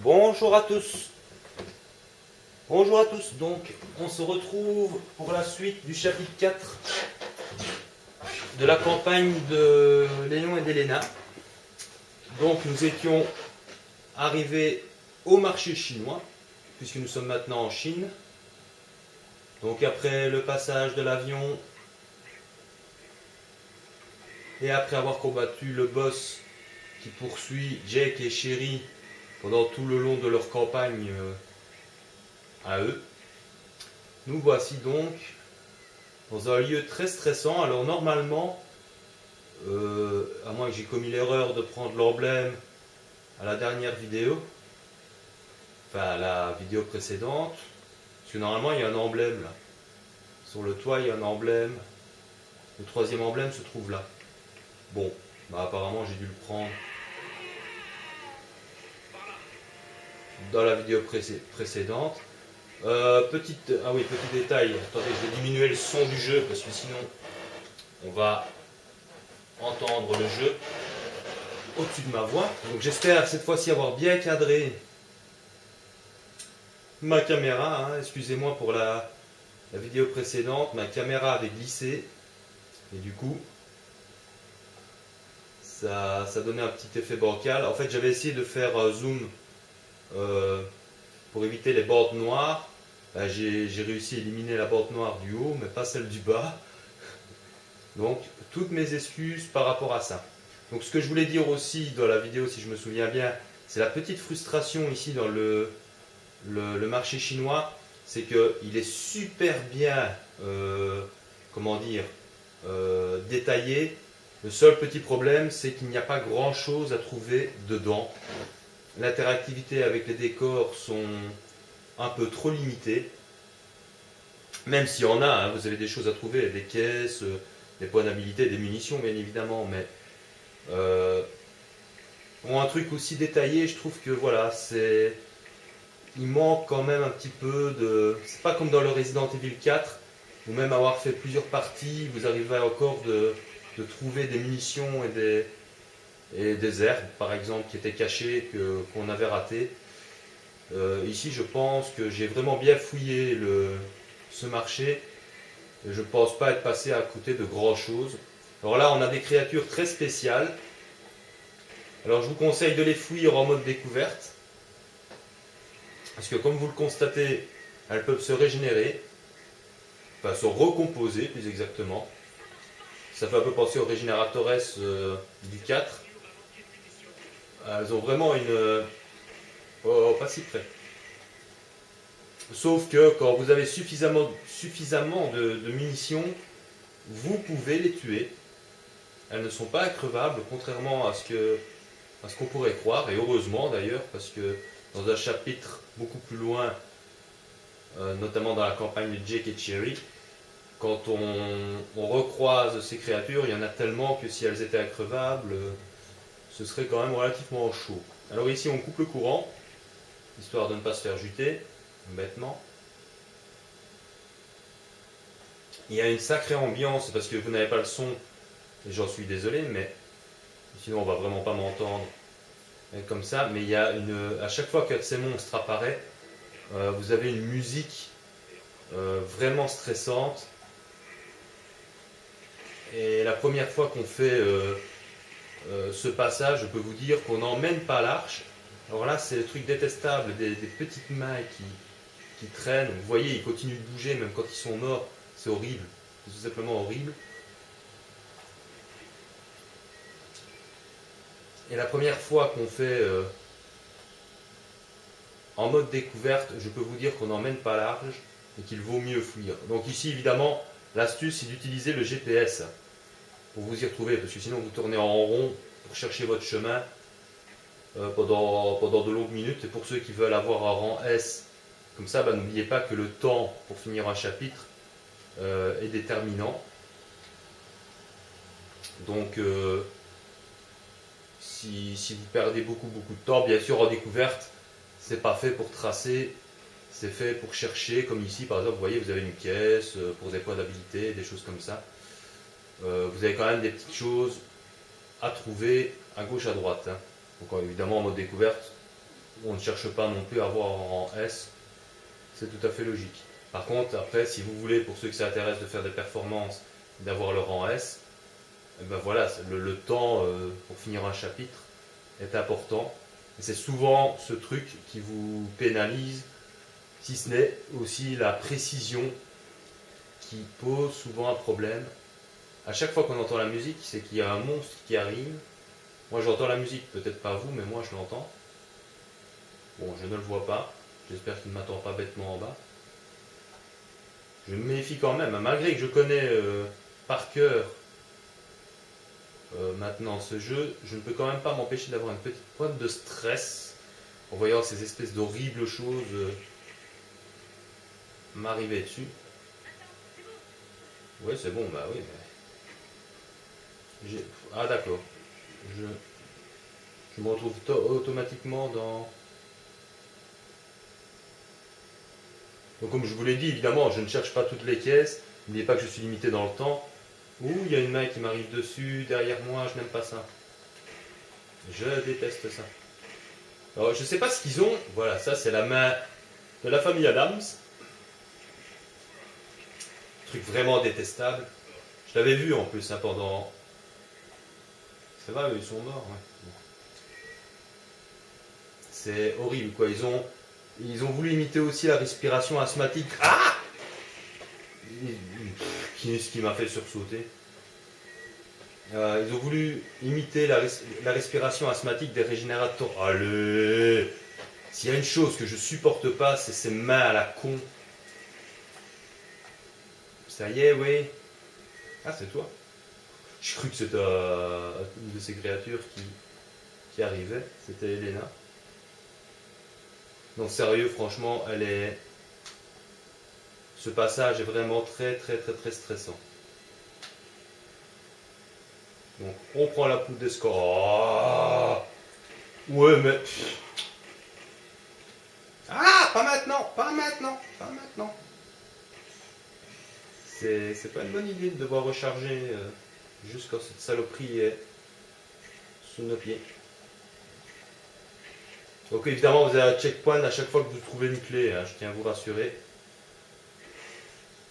Bonjour à tous. Bonjour à tous. Donc, on se retrouve pour la suite du chapitre 4 de la campagne de Léon et d'Elena. Donc, nous étions arrivés au marché chinois, puisque nous sommes maintenant en Chine. Donc, après le passage de l'avion et après avoir combattu le boss qui poursuit Jake et Sherry pendant tout le long de leur campagne à eux, nous voici donc dans un lieu très stressant. Alors normalement, à moins que j'ai commis l'erreur de prendre l'emblème à la dernière vidéo, enfin à la vidéo précédente, parce que normalement il y a un emblème là. Sur le toit il y a un emblème, le troisième emblème se trouve là. Bon, bah apparemment j'ai dû le prendre dans la vidéo précédente. Petit détail, attendez, je vais diminuer le son du jeu parce que sinon on va entendre le jeu au-dessus de ma voix. Donc j'espère cette fois-ci avoir bien cadré ma caméra. Excusez-moi pour la vidéo précédente, ma caméra avait glissé et du coup ça donnait un petit effet bancal. En fait j'avais essayé de faire zoom pour éviter les bordes noires. J'ai réussi à éliminer la bande noire du haut mais pas celle du bas. Donc toutes mes excuses par rapport à ça. Donc ce que je voulais dire aussi dans la vidéo, si je me souviens bien, c'est la petite frustration ici dans le marché chinois, c'est qu'il est super bien, détaillé. Le seul petit problème, c'est qu'il n'y a pas grand chose à trouver dedans. L'interactivité avec les décors sont un peu trop limitées. Même s'il y en a, vous avez des choses à trouver, des caisses, des points d'habilité, des munitions bien évidemment, mais pour un truc aussi détaillé, je trouve que voilà, il manque quand même un petit peu de. C'est pas comme dans le Resident Evil 4, ou même avoir fait plusieurs parties, vous arrivez encore de trouver des munitions et des herbes, par exemple, qui étaient cachées, qu'on avait ratées. Ici, je pense que j'ai vraiment bien fouillé ce marché, et je ne pense pas être passé à côté de grand chose. Alors là, on a des créatures très spéciales. Alors je vous conseille de les fouiller en mode découverte. Parce que comme vous le constatez, elles peuvent se régénérer. Enfin, se recomposer plus exactement. Ça fait un peu penser au Regeneratores du 4. Elles ont vraiment une... Oh, pas si près. Sauf que quand vous avez suffisamment de munitions, vous pouvez les tuer. Elles ne sont pas increvables, contrairement à ce qu'on pourrait croire, et heureusement d'ailleurs, parce que dans un chapitre beaucoup plus loin, notamment dans la campagne de Jake et Sherry, quand on recroise ces créatures, il y en a tellement que si elles étaient increvables, ce serait quand même relativement chaud. Alors ici on coupe le courant, histoire de ne pas se faire juter, bêtement. Il y a une sacrée ambiance, parce que vous n'avez pas le son, et j'en suis désolé, mais sinon on va vraiment pas m'entendre comme ça, mais il y a à chaque fois qu'un de ces monstres apparaît, vous avez une musique vraiment stressante. Et la première fois qu'on fait ce passage, je peux vous dire qu'on n'emmène pas l'arche. Alors là, c'est le truc détestable, des petites mains qui traînent. Vous voyez, ils continuent de bouger même quand ils sont morts. C'est horrible, c'est tout simplement horrible. Et la première fois qu'on fait en mode découverte, je peux vous dire qu'on n'emmène pas large et qu'il vaut mieux fuir. Donc ici, évidemment, l'astuce, c'est d'utiliser le GPS pour vous y retrouver, parce que sinon vous tournez en rond pour chercher votre chemin pendant de longues minutes. Et pour ceux qui veulent avoir un rang S, comme ça, n'oubliez pas que le temps pour finir un chapitre est déterminant. Donc, si vous perdez beaucoup de temps, bien sûr, en découverte, c'est pas fait pour tracer, c'est fait pour chercher, comme ici, par exemple, vous voyez, vous avez une caisse pour des points d'habilité, des choses comme ça. Vous avez quand même des petites choses à trouver à gauche, à droite. Donc, évidemment, en mode découverte, on ne cherche pas non plus à avoir en S, c'est tout à fait logique. Par contre, après, si vous voulez, pour ceux que ça intéresse de faire des performances, d'avoir le rang S, eh ben voilà, le temps pour finir un chapitre est important. Et c'est souvent ce truc qui vous pénalise, si ce n'est aussi la précision qui pose souvent un problème. À chaque fois qu'on entend la musique, c'est qu'il y a un monstre qui arrive. Moi j'entends la musique, peut-être pas vous, mais moi je l'entends. Bon, je ne le vois pas. J'espère qu'il ne m'attend pas bêtement en bas. Je me méfie quand même, hein, malgré que je connais par cœur maintenant ce jeu, je ne peux quand même pas m'empêcher d'avoir une petite pointe de stress en voyant ces espèces d'horribles choses m'arriver dessus. Ouais, c'est bon, bah oui. Ah d'accord. Je me retrouve automatiquement dans... Donc comme je vous l'ai dit, évidemment, je ne cherche pas toutes les caisses. N'oubliez pas que je suis limité dans le temps. Ouh, il y a une main qui m'arrive dessus, derrière moi, je n'aime pas ça. Je déteste ça. Alors, je ne sais pas ce qu'ils ont. Voilà, ça c'est la main de la famille Adams. Truc vraiment détestable. Je l'avais vu en plus hein, pendant... Ça va, eux, ils sont morts. Ouais. Bon. C'est horrible quoi. Ils ont voulu imiter aussi la respiration asthmatique. Ah, ce qui m'a fait sursauter. Ils ont voulu imiter la respiration asthmatique des régénérateurs. Allez! S'il y a une chose que je supporte pas, c'est ces mains à la con. Ça y est, oui. Ah, c'est toi. Je cru que c'était une de ces créatures qui arrivait. C'était Elena. Non, sérieux, franchement, ce passage est vraiment très, très, très, très stressant. Donc, on prend la poudre des scores. Oh ouais, mais... Ah, pas maintenant, pas maintenant, pas maintenant. C'est pas une bonne idée de devoir recharger juste quand cette saloperie est sous nos pieds. Donc évidemment, vous avez un checkpoint à chaque fois que vous trouvez une clé, hein, je tiens à vous rassurer.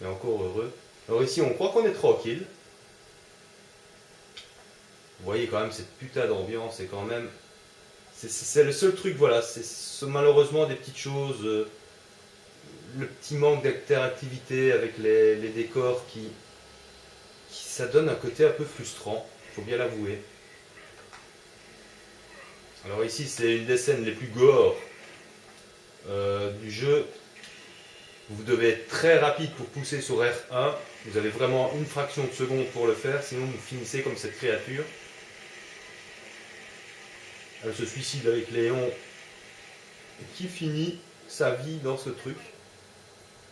Mais encore heureux. Alors ici, on croit qu'on est tranquille. Vous voyez quand même cette putain d'ambiance, et quand même... C'est le seul truc, voilà, c'est malheureusement des petites choses, le petit manque d'interactivité avec les décors ça donne un côté un peu frustrant, il faut bien l'avouer. Alors ici, c'est une des scènes les plus gore du jeu. Vous devez être très rapide pour pousser sur R1. Vous avez vraiment une fraction de seconde pour le faire, sinon vous finissez comme cette créature. Elle se suicide avec Léon qui finit sa vie dans ce truc.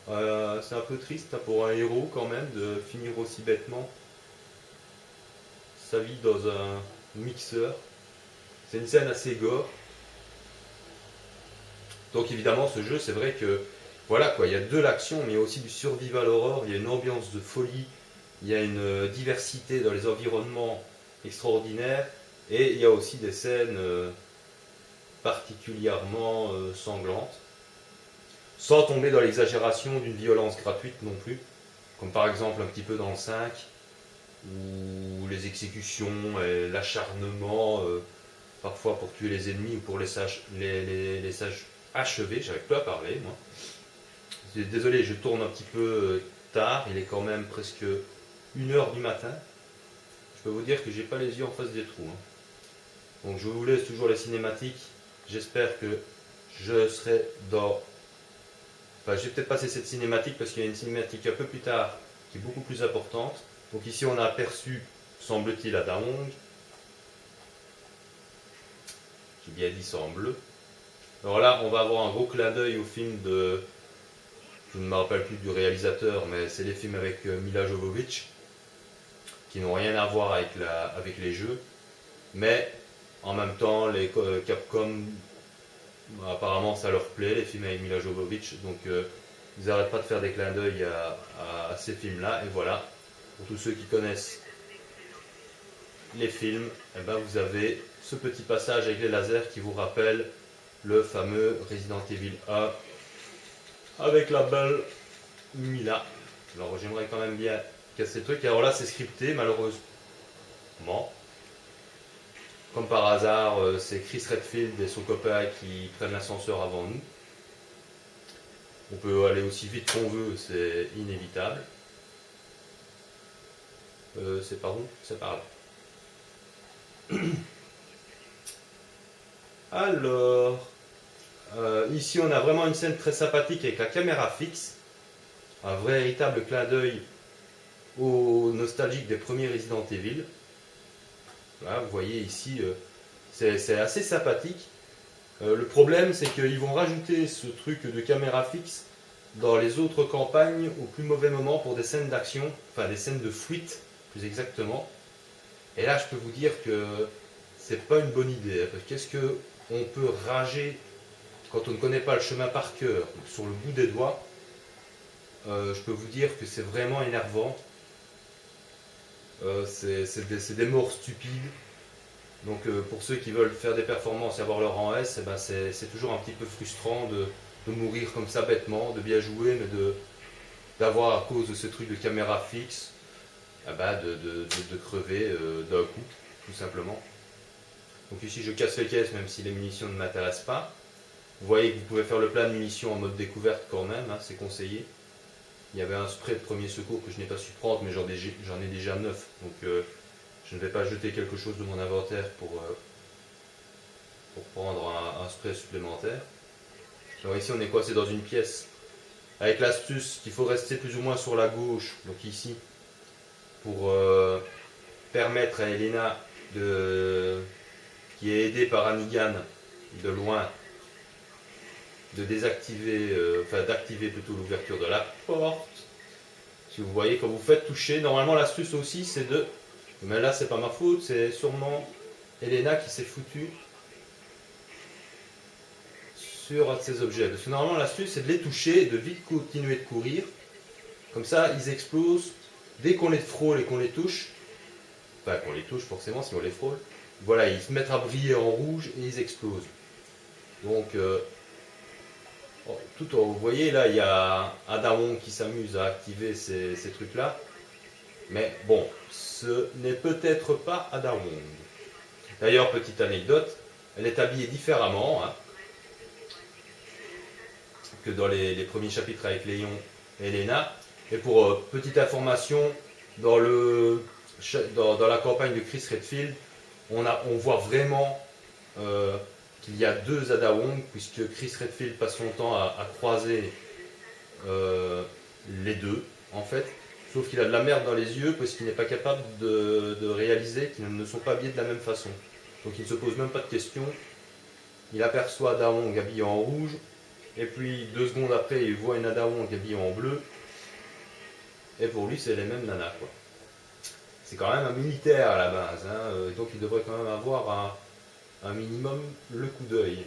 C'est un peu triste hein, pour un héros quand même de finir aussi bêtement sa vie dans un mixeur. C'est une scène assez gore. Donc évidemment ce jeu c'est vrai que voilà quoi, il y a de l'action mais il y a aussi du survival horror, il y a une ambiance de folie, il y a une diversité dans les environnements extraordinaires et il y a aussi des scènes particulièrement sanglantes, sans tomber dans l'exagération d'une violence gratuite non plus, comme par exemple un petit peu dans le 5, où les exécutions et l'acharnement, parfois pour tuer les ennemis ou pour les achever, j'arrive pas à parler moi. Désolé, je tourne un petit peu tard, il est quand même presque 1h du matin. Je peux vous dire que j'ai pas les yeux en face des trous. Hein. Donc je vous laisse toujours les cinématiques. J'espère que je serai dans... Enfin, je vais peut-être passer cette cinématique parce qu'il y a une cinématique un peu plus tard qui est beaucoup plus importante. Donc ici on a aperçu, semble-t-il, à Daong. J'ai bien dit ça en bleu. Alors là, on va avoir un gros clin d'œil au film de... Je ne me rappelle plus du réalisateur, mais c'est les films avec Mila Jovovich, qui n'ont rien à voir avec les jeux. Mais en même temps, les Capcom, apparemment ça leur plaît, les films avec Mila Jovovich. Donc ils n'arrêtent pas de faire des clins d'œil à ces films-là. Et voilà, pour tous ceux qui connaissent les films, eh ben, vous avez ce petit passage avec les lasers qui vous rappelle le fameux Resident Evil 1 avec la belle Mila. Alors j'aimerais quand même bien casser le truc. Alors là c'est scripté malheureusement. Comme par hasard, c'est Chris Redfield et son copain qui prennent l'ascenseur avant nous. On peut aller aussi vite qu'on veut, c'est inévitable. C'est par où? C'est par là. Alors, ici on a vraiment une scène très sympathique avec la caméra fixe. Un vrai véritable clin d'œil aux nostalgiques des premiers Resident Evil. Là, vous voyez ici, c'est assez sympathique. Le problème, c'est qu'ils vont rajouter ce truc de caméra fixe dans les autres campagnes au plus mauvais moment pour des scènes d'action, enfin des scènes de fuite, plus exactement. Et là, je peux vous dire que c'est pas une bonne idée. Parce qu'est-ce qu'on peut rager quand on ne connaît pas le chemin par cœur, sur le bout des doigts? Je peux vous dire que c'est vraiment énervant. C'est des morts stupides. Donc pour ceux qui veulent faire des performances et avoir leur rang S, eh ben, c'est toujours un petit peu frustrant de mourir comme ça bêtement, de bien jouer, mais d'avoir à cause de ce truc de caméra fixe, eh ben, de crever d'un coup, tout simplement. Donc ici je casse les caisses même si les munitions ne m'intéressent pas. Vous voyez que vous pouvez faire le plein de munitions en mode découverte quand même, hein, c'est conseillé. Il y avait un spray de premier secours que je n'ai pas su prendre, mais j'en ai déjà 9. Donc je ne vais pas jeter quelque chose de mon inventaire pour prendre un spray supplémentaire. Alors ici on est coincé dans une pièce avec l'astuce qu'il faut rester plus ou moins sur la gauche, donc ici, pour permettre à Elena, qui est aidée par Hannigan de loin, de désactiver, d'activer plutôt l'ouverture de la porte. Si vous voyez, quand vous faites toucher, normalement l'astuce aussi c'est de... Mais là c'est pas ma faute, c'est sûrement Elena qui s'est foutue sur un de ces objets. Parce que normalement l'astuce c'est de les toucher et de vite continuer de courir. Comme ça ils explosent dès qu'on les frôle et qu'on les touche. Enfin qu'on les touche forcément si on les frôle. Voilà, ils se mettent à briller en rouge et ils explosent. Donc vous voyez là, il y a Adawong qui s'amuse à activer ces trucs-là. Mais bon, ce n'est peut-être pas Adawong. D'ailleurs, petite anecdote, elle est habillée différemment hein, que dans les premiers chapitres avec Léon et Elena. Et pour petite information, dans la campagne de Chris Redfield, on voit vraiment qu'il y a deux Adawong, puisque Chris Redfield passe son temps à croiser les deux, en fait. Sauf qu'il a de la merde dans les yeux, parce qu'il n'est pas capable de réaliser qu'ils ne sont pas habillés de la même façon. Donc il ne se pose même pas de questions. Il aperçoit Adawong habillé en rouge, et puis 2 secondes après, il voit une Adawong habillée en bleu. Et pour lui, c'est les mêmes nanas, quoi. C'est quand même un militaire à la base, hein, donc il devrait quand même avoir un minimum le coup d'œil.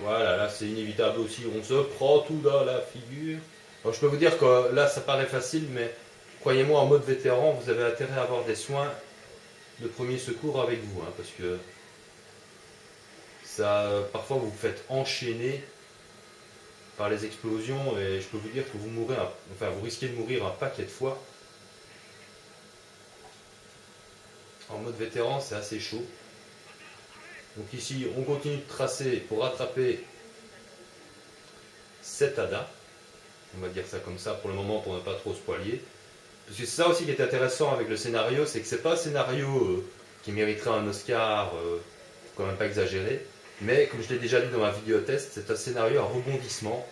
Voilà, là c'est inévitable aussi, on se prend tout dans la figure. Alors je peux vous dire que là ça paraît facile, mais croyez-moi, en mode vétéran, vous avez intérêt à avoir des soins de premier secours avec vous, hein, parce que ça, parfois vous vous faites enchaîner par les explosions et je peux vous dire que vous risquez de mourir un paquet de fois. En mode vétéran, c'est assez chaud. Donc ici, on continue de tracer pour rattraper cet ADA. On va dire ça comme ça pour le moment pour ne pas trop spoiler. Parce que c'est ça aussi qui est intéressant avec le scénario, c'est que c'est pas un scénario qui mériterait un Oscar, faut quand même pas exagérer. Mais comme je l'ai déjà dit dans ma vidéo test, c'est un scénario à rebondissement.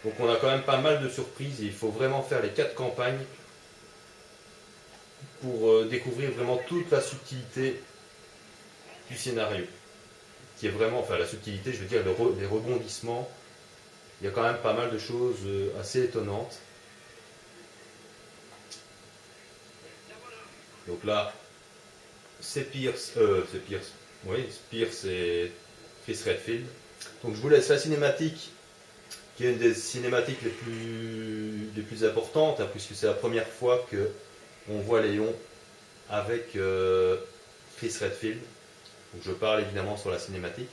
Donc on a quand même pas mal de surprises et il faut vraiment faire les 4 campagnes pour découvrir vraiment toute la subtilité du scénario. Qui est vraiment, enfin la subtilité, je veux dire les rebondissements. Il y a quand même pas mal de choses assez étonnantes. Donc là, c'est Pierce, oui, Pierce et Chris Redfield. Donc je vous laisse la cinématique, qui est une des cinématiques les plus importantes, hein, puisque c'est la première fois que on voit Léon avec Chris Redfield. Donc je parle évidemment sur la cinématique.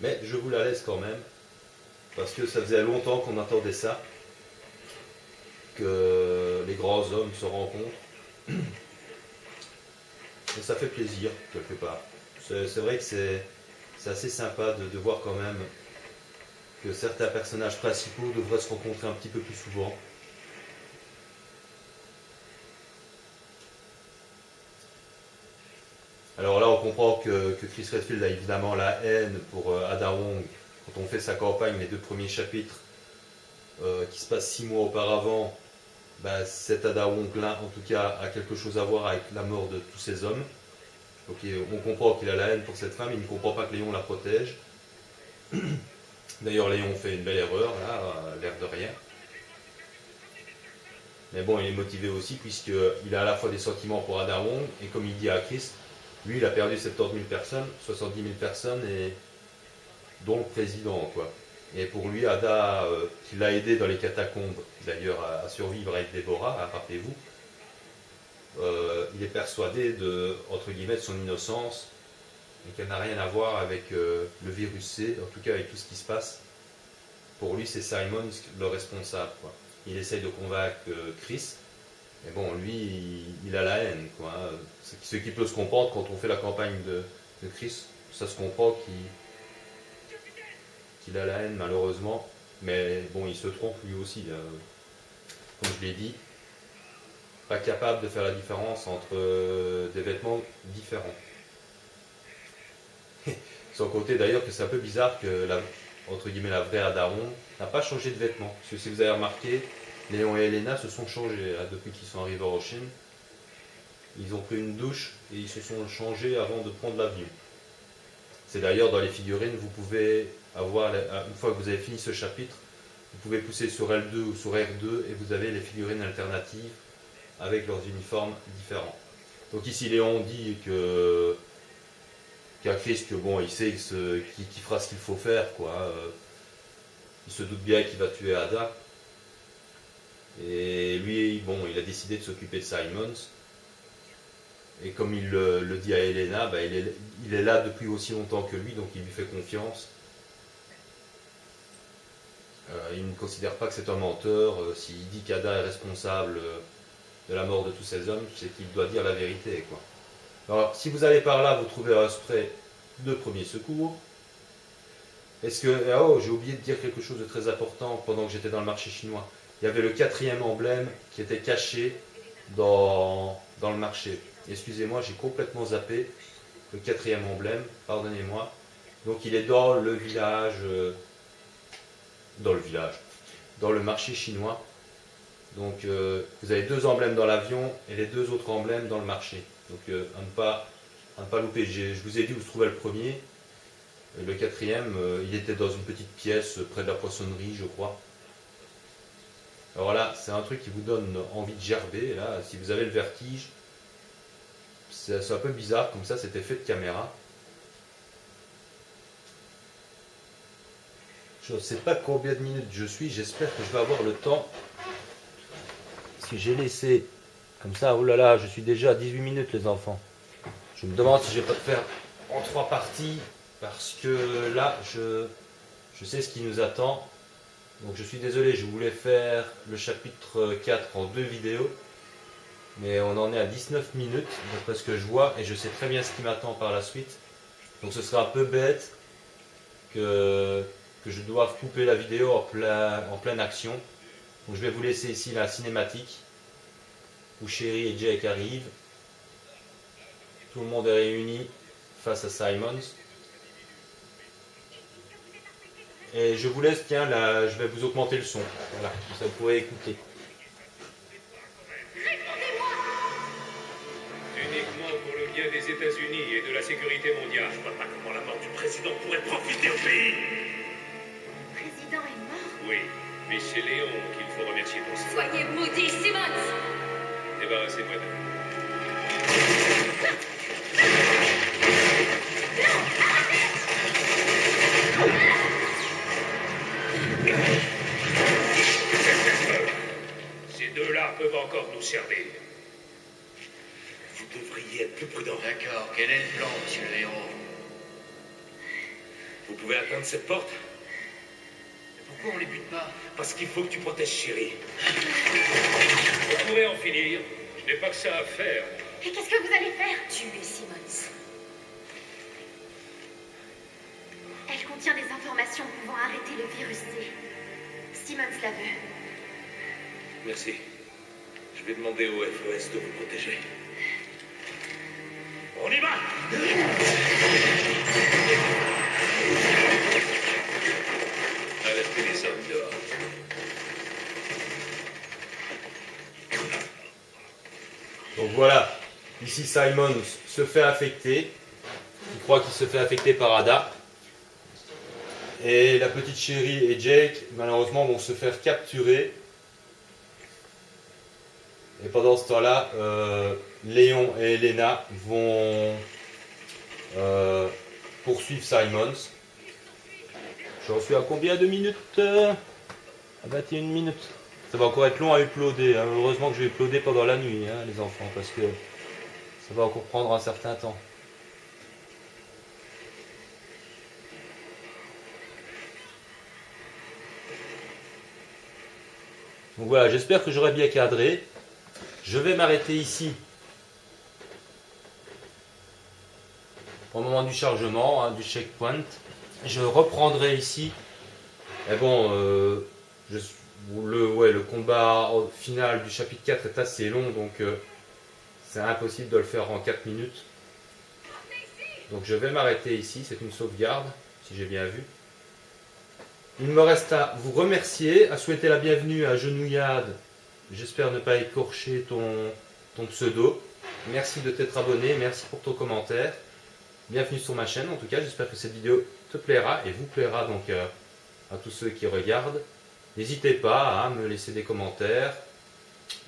Mais je vous la laisse quand même, parce que ça faisait longtemps qu'on attendait ça, que les grands hommes se rencontrent. Et ça fait plaisir, quelque part. C'est vrai que c'est assez sympa de voir quand même que certains personnages principaux devraient se rencontrer un petit peu plus souvent. Alors là, on comprend que Chris Redfield a évidemment la haine pour Ada Wong. Quand on fait sa campagne, les 2 premiers chapitres, qui se passent 6 mois auparavant, bah, cet Ada Wong-là, en tout cas, a quelque chose à voir avec la mort de tous ces hommes. Donc on comprend qu'il a la haine pour cette femme, il ne comprend pas que Léon la protège. D'ailleurs, Léon fait une belle erreur, là, l'air de rien. Mais bon, il est motivé aussi, puisqu'il a à la fois des sentiments pour Ada Wong, et comme il dit à Chris, lui, il a perdu 70 000 personnes, 70 000 personnes, et dont le président, quoi. Et pour lui, Ada, qui l'a aidé dans les catacombes, d'ailleurs, à survivre avec Déborah, rappelez-vous, il est persuadé entre guillemets, de son innocence, et qu'elle n'a rien à voir avec le virus C, en tout cas avec tout ce qui se passe. Pour lui, c'est Simon le responsable, quoi. Il essaye de convaincre Chris, mais bon, lui, il a la haine, quoi. Ce qui peut se comprendre quand on fait la campagne de Chris, ça se comprend qu'il a la haine, malheureusement. Mais bon, il se trompe lui aussi, comme je l'ai dit. Pas capable de faire la différence entre des vêtements différents. Sans compter d'ailleurs que c'est un peu bizarre que entre guillemets, la vraie Ada Wong n'a pas changé de vêtements. Parce que si vous avez remarqué, Léon et Elena se sont changés là, depuis qu'ils sont arrivés à Rochine. Ils ont pris une douche et ils se sont changés avant de prendre l'avion. C'est d'ailleurs dans les figurines, vous pouvez avoir, une fois que vous avez fini ce chapitre, vous pouvez pousser sur L2 ou sur R2 et vous avez les figurines alternatives avec leurs uniformes différents. Donc ici Léon dit qu'à Chris que bon, il sait qu'il fera ce qu'il faut faire, quoi. Il se doute bien qu'il va tuer Ada. Et lui, bon, il a décidé de s'occuper de Simons. Et comme il le dit à Elena, bah, il est là depuis aussi longtemps que lui, donc il lui fait confiance. Il ne considère pas que c'est un menteur. S'il dit qu'Ada est responsable de la mort de tous ces hommes, c'est qu'il doit dire la vérité, quoi. Alors, si vous allez par là, vous trouvez un spray de premier secours. Oh, j'ai oublié de dire quelque chose de très important pendant que j'étais dans le marché chinois. Il y avait le 4e emblème qui était caché dans le marché. Excusez-moi, j'ai complètement zappé le 4e emblème, pardonnez-moi. Donc il est dans le village, dans le marché chinois. Donc vous avez 2 emblèmes dans l'avion et les 2 autres emblèmes dans le marché. Donc à ne pas louper. Je vous ai dit où se trouvait le premier. Le 4e, il était dans une petite pièce près de la poissonnerie, je crois. Alors là, c'est un truc qui vous donne envie de gerber. Là, si vous avez le vertige, c'est un peu bizarre, comme ça, cet effet de caméra. Je ne sais pas combien de minutes je suis, j'espère que je vais avoir le temps. Parce que j'ai laissé comme ça, oh là là, je suis déjà à 18 minutes les enfants. Je me demande si je vais pas le faire en 3 parties, parce que là, je sais ce qui nous attend. Donc je suis désolé, je voulais faire le chapitre 4 en 2 vidéos. Mais on en est à 19 minutes, d'après ce que je vois, et je sais très bien ce qui m'attend par la suite. Donc ce sera un peu bête que je doive couper la vidéo en pleine action. Donc je vais vous laisser ici la cinématique, où Sherry et Jake arrivent. Tout le monde est réuni face à Simons. Et je vous laisse, tiens, là, je vais vous augmenter le son. Voilà, comme ça vous pourrez écouter. Uniquement pour le bien des États-Unis et de la sécurité mondiale. Je vois pas comment la mort du président pourrait profiter au pays. Le président est mort? Oui, mais c'est Léon qu'il faut remercier pour ça. Soyez maudit, Simmons! Débarrassez-moi de vous. Ces 2-là peuvent encore nous servir. Vous devriez être plus prudent. D'accord, quel est le plan, monsieur le héros? Vous pouvez atteindre cette porte? Pourquoi on les bute pas? Parce qu'il faut que tu protèges Chérie. On pourrait en finir. Je n'ai pas que ça à faire. Et qu'est-ce que vous allez faire? Tuer Simmons. Elle contient des informations pouvant arrêter le virus C. Simmons la veut. Merci. Je vais demander au FES de vous protéger. On y va! À l'esprit des hommes dehors. Donc voilà, ici Simon se fait affecter. Il croit qu'il se fait affecter par Ada. Et la petite Chérie et Jake, malheureusement, vont se faire capturer. Et pendant ce temps-là, Léon et Elena vont poursuivre Simons. J'en suis à combien de minutes? À 21 minutes. Ça va encore être long à uploader. Hein. Heureusement que je vais uploader pendant la nuit, hein, les enfants, parce que ça va encore prendre un certain temps. Donc voilà, j'espère que j'aurai bien cadré. Je vais m'arrêter ici au moment du chargement, hein, du checkpoint. Je reprendrai ici. Et bon, le combat final du chapitre 4 est assez long, donc c'est impossible de le faire en 4 minutes. Donc je vais m'arrêter ici, c'est une sauvegarde, si j'ai bien vu. Il me reste à vous remercier, à souhaiter la bienvenue à Genouillade. J'espère ne pas écorcher ton pseudo. Merci de t'être abonné, merci pour ton commentaire. Bienvenue sur ma chaîne, en tout cas, j'espère que cette vidéo te plaira et vous plaira donc à tous ceux qui regardent. N'hésitez pas à me laisser des commentaires,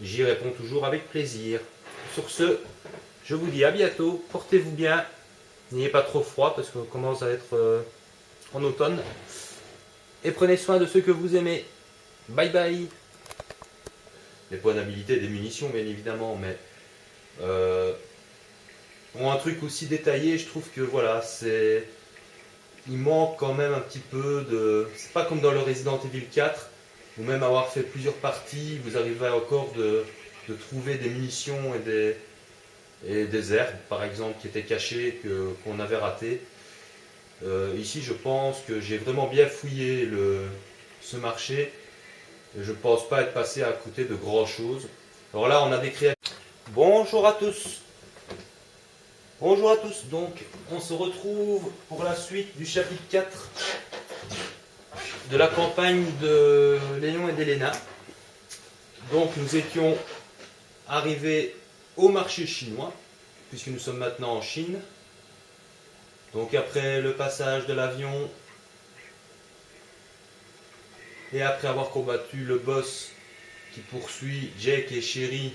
j'y réponds toujours avec plaisir. Sur ce, je vous dis à bientôt, portez-vous bien, n'ayez pas trop froid parce qu'on commence à être en automne. Et prenez soin de ceux que vous aimez. Bye bye. Les points d'habilité des munitions, bien évidemment, mais pour un truc aussi détaillé, je trouve que voilà, il manque quand même un petit peu de. C'est pas comme dans le Resident Evil 4, ou même avoir fait plusieurs parties, vous arrivez encore de trouver des munitions et des herbes, par exemple, qui étaient cachées, qu'on avait ratées. Ici, je pense que j'ai vraiment bien fouillé ce marché. Je ne pense pas être passé à côté de grand chose. Alors là, on a des créatures. Bonjour à tous. Bonjour à tous. Donc, on se retrouve pour la suite du chapitre 4 de la campagne de Léon et d'Elena. Donc, nous étions arrivés au marché chinois, puisque nous sommes maintenant en Chine. Donc après le passage de l'avion et après avoir combattu le boss qui poursuit Jake et Chérie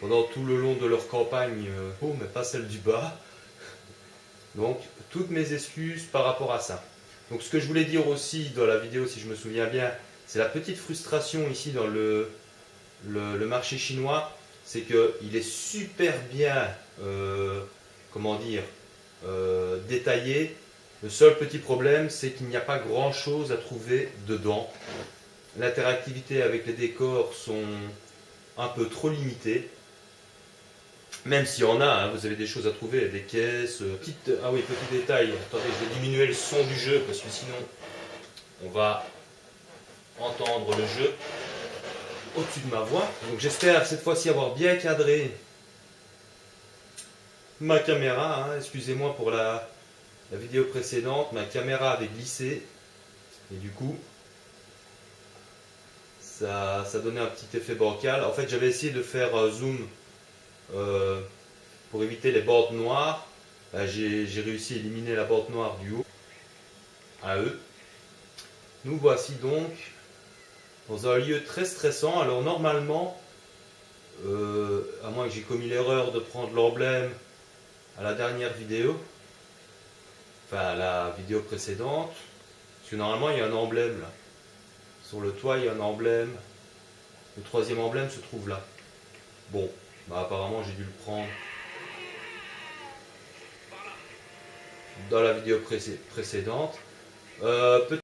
pendant tout le long de leur campagne, oh mais pas celle du bas. Donc toutes mes excuses par rapport à ça. Donc ce que je voulais dire aussi dans la vidéo, si je me souviens bien, c'est la petite frustration ici dans le marché chinois, c'est qu'il est super bien, comment dire, détaillé. Le seul petit problème, c'est qu'il n'y a pas grand chose à trouver dedans. L'interactivité avec les décors sont un peu trop limitées. Même s'il y en a, hein, vous avez des choses à trouver, des caisses, ah oui, petit détail, attendez, je vais diminuer le son du jeu parce que sinon on va entendre le jeu au-dessus de ma voix. Donc j'espère cette fois-ci avoir bien cadré ma caméra, hein. Excusez-moi pour la vidéo précédente, ma caméra avait glissé et du coup ça donnait un petit effet bancal. En fait j'avais essayé de faire zoom pour éviter les bordes noires. J'ai réussi à éliminer la borde noire du haut à eux. Nous voici donc dans un lieu très stressant. Alors normalement, à moins que j'ai commis l'erreur de prendre l'emblème à la dernière vidéo, enfin à la vidéo précédente, parce que normalement il y a un emblème là. Sur le toit il y a un emblème, le troisième emblème se trouve là. Bon, bah apparemment j'ai dû le prendre dans la vidéo précédente. Peut-être